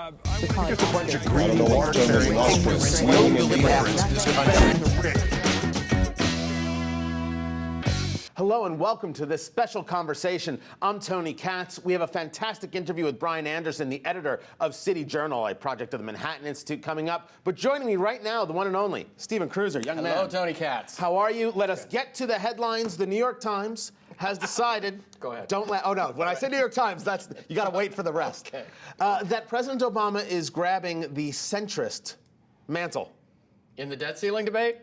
Just a bunch of greedy Hello and welcome to this special conversation. I'm Tony Katz. We have a fantastic interview with Brian Anderson, the editor of City Journal, a project of the Manhattan Institute, coming up. But joining me right now, the one and only Stephen Kruiser, young man. Hello, Tony Katz. How are you? Let us get to the headlines. The New York Times has decided. Go ahead. Don't let. Oh no! When I say New York Times, that's you got to wait for the rest. Okay. That President Obama is grabbing the centrist mantle. In the debt ceiling debate?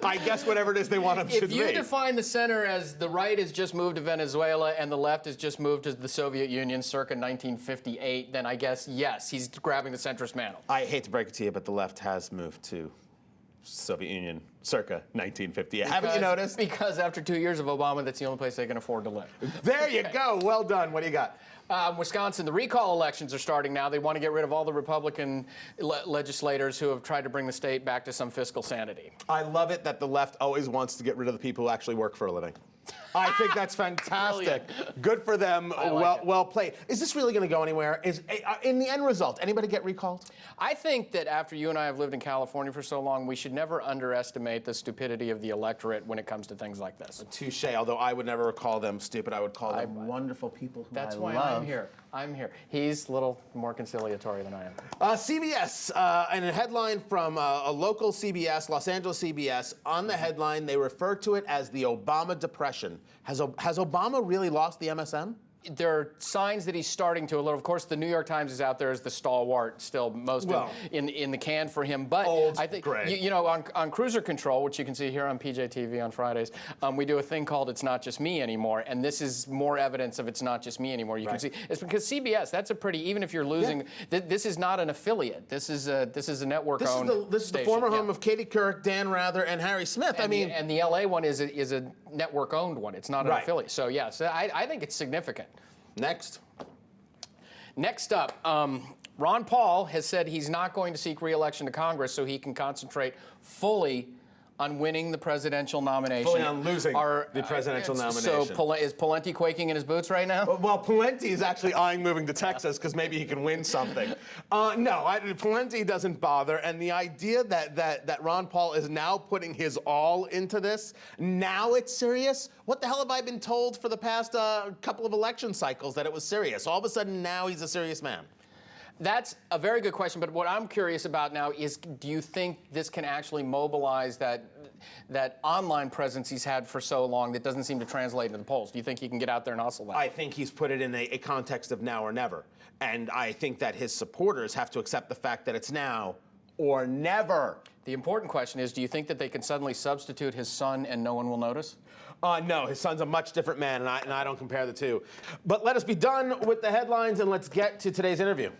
I guess whatever it is they want him to be. If you define the center as the right has just moved to Venezuela and the left has just moved to the Soviet Union circa 1958, then I guess, yes, he's grabbing the centrist mantle. I hate to break it to you, but the left has moved to Soviet Union circa 1958. Haven't you noticed? Because after 2 years of Obama, that's the only place they can afford to live. There you go. Well done. What do you got? Wisconsin, the recall elections are starting now. They want to get rid of all the Republican legislators who have tried to bring the state back to some fiscal sanity. I love it that the left always wants to get rid of the people who actually work for a living. I think that's fantastic. Good for them. Well played. Is this really going to go anywhere? In the end result, anybody get recalled? I think that after you and I have lived in California for so long, we should never underestimate the stupidity of the electorate when it comes to things like this. Touche. Although I would never call them stupid, I would call them wonderful people who That's I why love. I'm here. I'm here. He's a little more conciliatory than I am. CBS, and a headline from a local CBS, Los Angeles CBS, on the headline, they refer to it as the Obama Depression. Has Obama really lost the MSM? There are signs that he's starting to a little. Of course, the New York Times is out there as the stalwart, still most in the can for him. But I think you know on Cruiser Control, which you can see here on PJTV on Fridays, we do a thing called "It's Not Just Me Anymore," and this is more evidence of "It's Not Just Me Anymore." You can see it's because CBS. That's a pretty. Even if you're losing, this is not an affiliate. This is a network-owned. This is the former home of Katie Couric, Dan Rather, and Harry Smith. And the LA one is a network-owned one. It's not an affiliate. So yes, I think it's significant. Next up, Ron Paul has said he's not going to seek re-election to Congress so he can concentrate fully on winning the presidential nomination. Fully on losing the presidential nomination. So is Pawlenty quaking in his boots right now? Well, Pawlenty is actually eyeing moving to Texas because maybe he can win something. No, Pawlenty doesn't bother. And the idea that Ron Paul is now putting his all into this, now it's serious? What the hell have I been told for the past couple of election cycles that it was serious? All of a sudden now he's a serious man. That's a very good question, but what I'm curious about now is, do you think this can actually mobilize that online presence he's had for so long that doesn't seem to translate into the polls? Do you think he can get out there and hustle that? I think he's put it in a context of now or never. And I think that his supporters have to accept the fact that it's now or never. The important question is, do you think that they can suddenly substitute his son and no one will notice? No, his son's a much different man, and I don't compare the two. But let us be done with the headlines, and let's get to today's interview.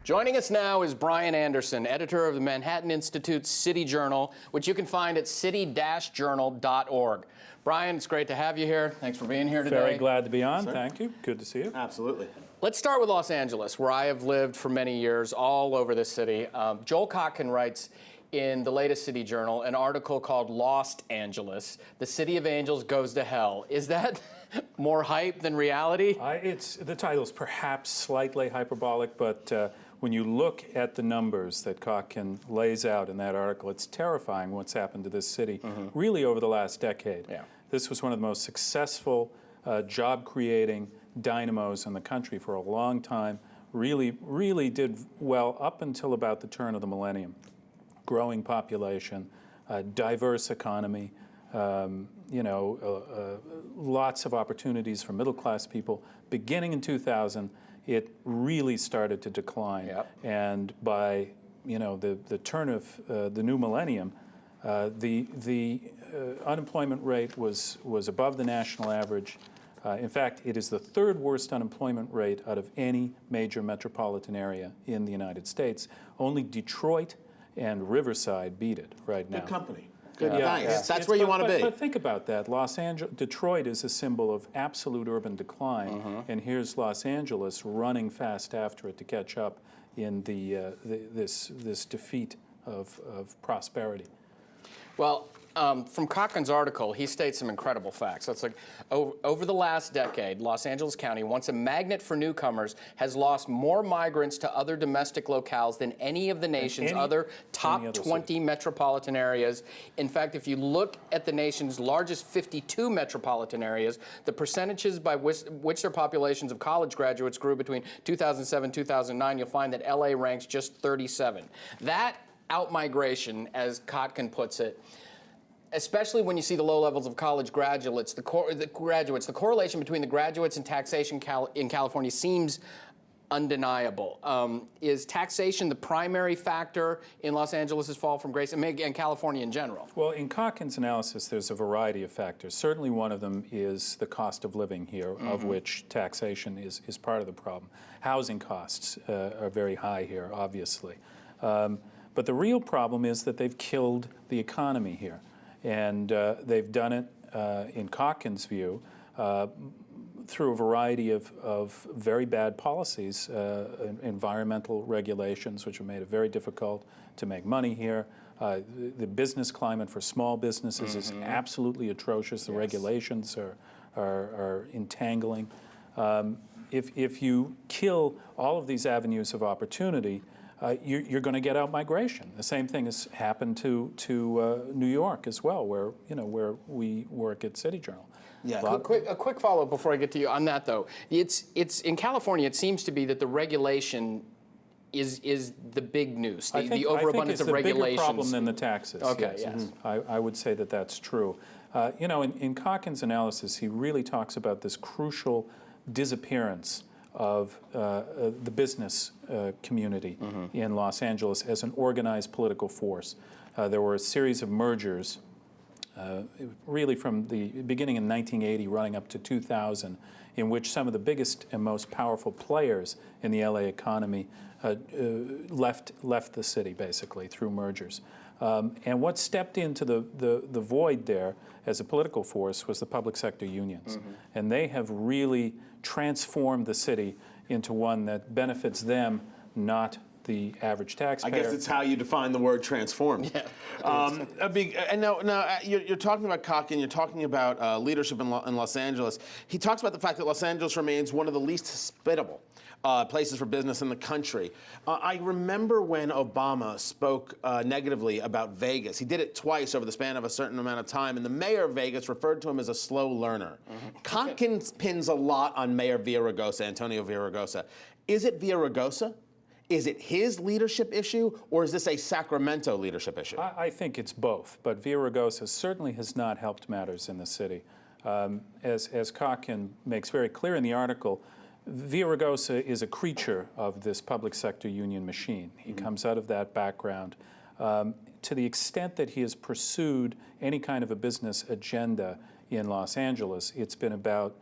Joining us now is Brian Anderson, editor of the Manhattan Institute's City Journal, which you can find at city-journal.org. Brian, it's great to have you here. Thanks for being here today. Very glad to be on. Thank you. Good to see you. Absolutely. Let's start with Los Angeles, where I have lived for many years, all over this city. Joel Kotkin writes in the latest City Journal an article called Lost Angeles, The City of Angels Goes to Hell. Is that more hype than reality? The title's perhaps slightly hyperbolic, but when you look at the numbers that Kotkin lays out in that article, it's terrifying what's happened to this city really over the last decade. Yeah. This was one of the most successful job-creating dynamos in the country for a long time, really did well up until about the turn of the millennium. Growing population, diverse economy, lots of opportunities for middle-class people. Beginning in 2000, it really started to decline. Yep. And by the turn of the new millennium, the unemployment rate was above the national average. In fact, it is the third worst unemployment rate out of any major metropolitan area in the United States. Only Detroit and Riverside beat it right now. Good company. Good, nice. That's where you want to be. But think about that. Detroit is a symbol of absolute urban decline, and here's Los Angeles running fast after it to catch up in this defeat of prosperity. Well, From Cochrana's article, he states some incredible facts. That's like, over the last decade, Los Angeles County, once a magnet for newcomers, has lost more migrants to other domestic locales than any of the nation's other top 20 metropolitan areas. In fact, if you look at the nation's largest 52 metropolitan areas, the percentages by which their populations of college graduates grew between 2007 and 2009, you'll find that LA ranks just 37. That outmigration, as Kotkin puts it, especially when you see the low levels of college graduates, the correlation between the graduates and taxation in California seems undeniable. Is taxation the primary factor in Los Angeles' fall from grace, and California in general? Well, in Kotkin's analysis, there's a variety of factors. Certainly one of them is the cost of living here, of which taxation is part of the problem. Housing costs are very high here, obviously. But the real problem is that they've killed the economy here. And they've done it, in Kotkin's view, through a variety of very bad policies, environmental regulations, which have made it very difficult to make money here. The business climate for small businesses is absolutely atrocious. The regulations are entangling. If you kill all of these avenues of opportunity, you're going to get out migration. The same thing has happened to New York as well, where we work at City Journal. Yeah. A quick follow-up before I get to you on that, though. It's in California. It seems to be that the regulation is the big news. The overabundance of regulations. I think it's a bigger problem than the taxes. Okay. Yes. I would say that that's true. In Kotkin's analysis, he really talks about this crucial disappearance of the business community in Los Angeles as an organized political force. There were a series of mergers, really from the beginning in 1980 running up to 2000, in which some of the biggest and most powerful players in the LA economy left the city, basically, through mergers. And what stepped into the void there as a political force was the public sector unions. And they have really transformed the city into one that benefits them, not the average taxpayer. I guess it's how you define the word transformed. Yeah. And now you're talking about Kotkin, you're talking about leadership in Los Angeles. He talks about the fact that Los Angeles remains one of the least hospitable places for business in the country. I remember when Obama spoke negatively about Vegas. He did it twice over the span of a certain amount of time, and the mayor of Vegas referred to him as a slow learner. Kotkin pins a lot on Mayor Villaraigosa, Antonio Villaraigosa. Is it Villaraigosa? Is it his leadership issue, or is this a Sacramento leadership issue? I think it's both, but Villaraigosa certainly has not helped matters in the city. As Kotkin makes very clear in the article, Villaraigosa is a creature of this public sector union machine. He comes out of that background. To the extent that he has pursued any kind of a business agenda in Los Angeles, it's been about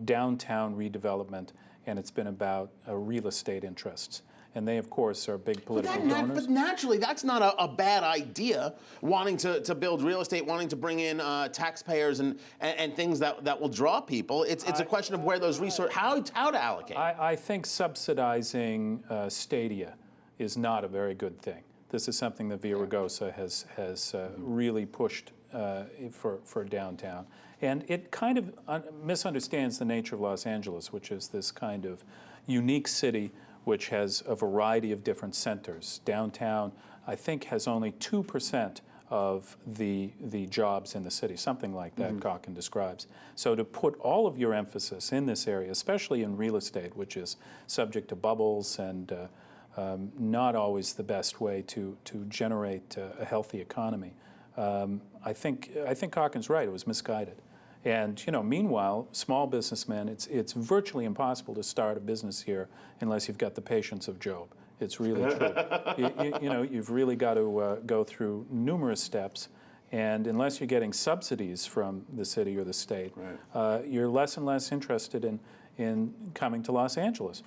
downtown redevelopment, and it's been about real estate interests. And they, of course, are big political donors. But naturally, that's not a bad idea, wanting to build real estate, wanting to bring in taxpayers and things that will draw people. It's a question of where those resources, how to allocate. I think subsidizing stadia is not a very good thing. This is something that Villaraigosa has really pushed for downtown. And it kind of misunderstands the nature of Los Angeles, which is this kind of unique city which has a variety of different centers. Downtown, I think, has only 2% of the jobs in the city, something like that, Kotkin describes. So to put all of your emphasis in this area, especially in real estate, which is subject to bubbles and not always the best way to generate a healthy economy, I think Kotkin's right. It was misguided. And meanwhile, small businessmen, it's virtually impossible to start a business here unless you've got the patience of Job. It's really true. You've really got to go through numerous steps, and unless you're getting subsidies from the city or the state, you're less and less interested in coming to Los Angeles.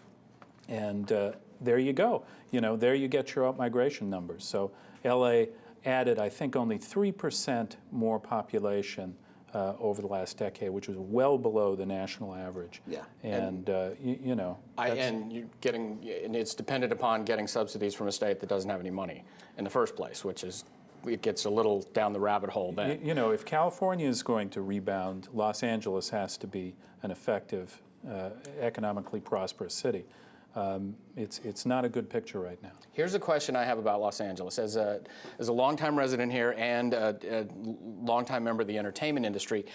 And there you go. There you get your out-migration numbers. So LA added, I think, only 3% more population over the last decade, which was well below the national average. Yeah. And and it's dependent upon getting subsidies from a state that doesn't have any money in the first place, which is it gets a little down the rabbit hole then. You know, if California is going to rebound, Los Angeles has to be an effective, economically prosperous city. It's not a good picture right now. Here's a question I have about Los Angeles. As a longtime resident here and a longtime member of the entertainment industry,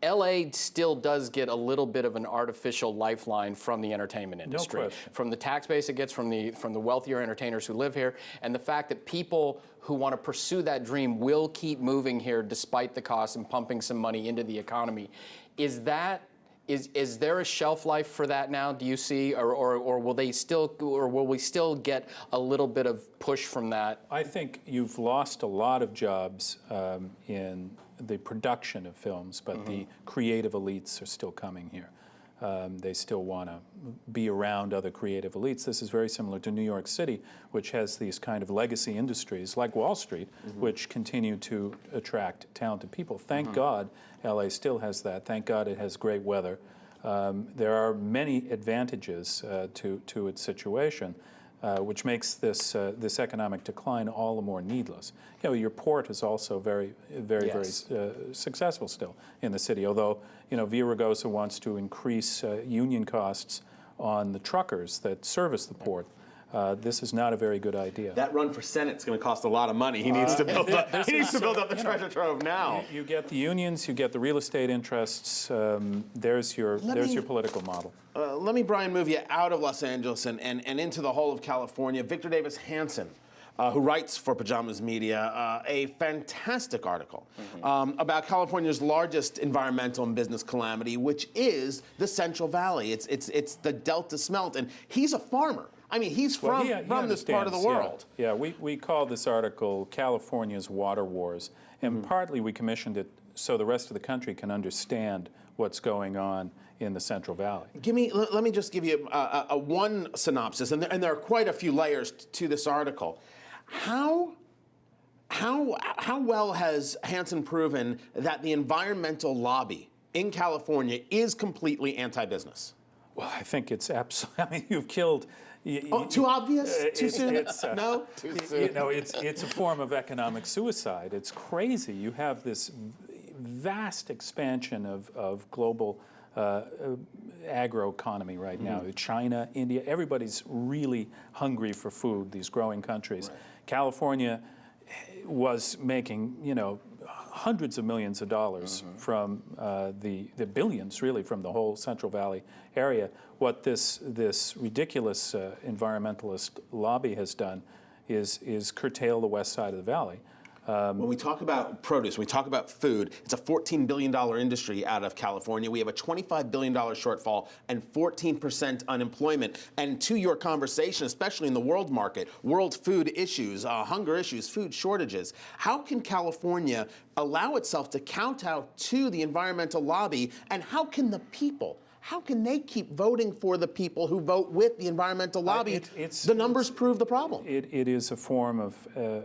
LA still does get a little bit of an artificial lifeline from the entertainment industry. No question. From the tax base it gets from the wealthier entertainers who live here, and the fact that people who want to pursue that dream will keep moving here despite the cost and pumping some money into the economy. Is there a shelf life for that now, do you see, or will we still get a little bit of push from that? I think you've lost a lot of jobs in the production of films, but the creative elites are still coming here. They still want to be around other creative elites. This is very similar to New York City, which has these kind of legacy industries like Wall Street, which continue to attract talented people. Thank God LA still has that. Thank God it has great weather. There are many advantages to its situation, which makes this economic decline all the more needless. You know, your port is also very successful still in the city. Although, you know, Villaraigosa wants to increase union costs on the truckers that service the port. This is not a very good idea. That run for Senate's going to cost a lot of money. He needs to build up. He needs to build up the treasure trove now. You get the unions, you get the real estate interests. There's your political model. Let me, Brian, move you out of Los Angeles and into the whole of California. Victor Davis Hanson, who writes for Pajamas Media, a fantastic article about California's largest environmental and business calamity, which is the Central Valley. It's the Delta Smelt, and he's a farmer. I mean, he's from this part of the world. Yeah, we call this article California's Water Wars, and partly we commissioned it so the rest of the country can understand what's going on in the Central Valley. Let me just give you a one synopsis, and there are quite a few layers to this article. How well has Hansen proven that the environmental lobby in California is completely anti-business? Well, I think it's absolutely. I mean, you've killed. Too obvious? Too soon? No? Too soon. You know, it's a form of economic suicide. It's crazy. You have this vast expansion of global agroeconomy right now. China, India, everybody's really hungry for food, these growing countries. Right. California was making, you know, hundreds of millions of dollars from the billions, really, from the whole Central Valley area. What this ridiculous environmentalist lobby has done is curtail the west side of the valley. When we talk about produce, we talk about food, it's a $14 billion industry out of California. We have a $25 billion shortfall and 14% unemployment. And to your conversation, especially in the world market, world food issues, hunger issues, food shortages, how can California allow itself to kowtow to the environmental lobby, and how can the people they keep voting for the people who vote with the environmental lobby? The numbers prove the problem. It is a form of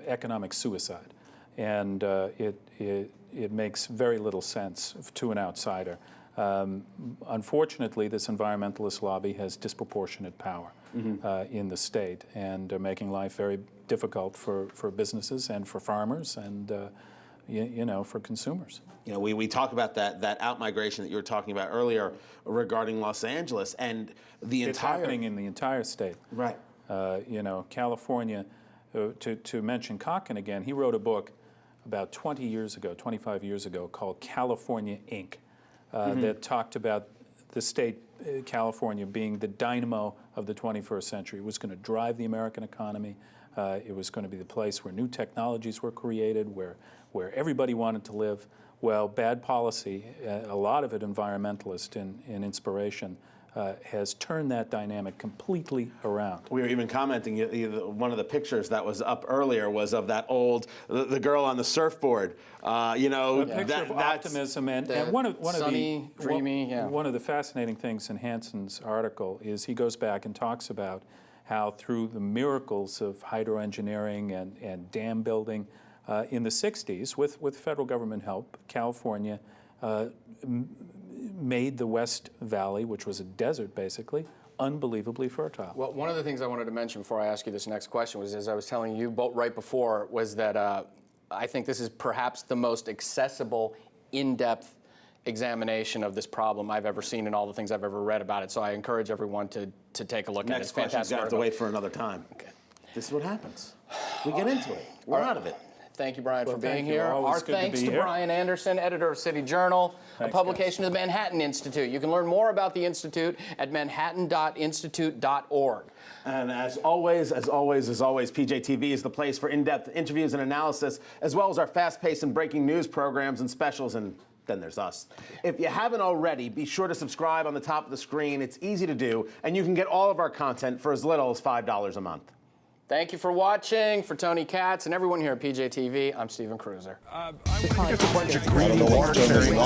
economic suicide, and it makes very little sense to an outsider. Unfortunately, this environmentalist lobby has disproportionate power in the state, and are making life very difficult for businesses and for farmers and you know, for consumers. You know, we talk about that out-migration that you were talking about earlier regarding Los Angeles, and it's happening in the entire state. Right. You know, California, to mention Cocken again, he wrote a book about 25 years ago, called California, Inc., that talked about the state, California, being the dynamo of the 21st century. It was going to drive the American economy. It was going to be the place where new technologies were created, where everybody wanted to live. Well, bad policy, a lot of it environmentalist in inspiration, has turned that dynamic completely around. We were even commenting, one of the pictures that was up earlier was of that the girl on the surfboard. You know, a picture of optimism, and one of the fascinating things in Hansen's article is he goes back and talks about how through the miracles of hydroengineering and dam building in the 60s, with federal government help, California made the West Valley, which was a desert basically, unbelievably fertile. Well, one of the things I wanted to mention before I ask you this next question was, as I was telling you right before, was that I think this is perhaps the most accessible, in-depth examination of this problem I've ever seen in all the things I've ever read about it. So I encourage everyone to take a look at it. Next question, you have to wait for another time. Okay. This is what happens. We get into it. We're out of it. Thank you, Brian, for being thank you. here. Always Our good to thanks be to here. Brian Anderson, editor of City Journal, Thanks, a publication of the Manhattan Institute. You can learn more about the Institute at manhattan.institute.org. And as always, PJTV is the place for in-depth interviews and analysis, as well as our fast-paced and breaking news programs and specials, and then there's us. If you haven't already, be sure to subscribe on the top of the screen. It's easy to do, and you can get all of our content for as little as $5 a month. Thank you for watching. For Tony Katz and everyone here at PJTV, I'm Stephen Kruiser. I think it's a bunch of greedy, water-carrying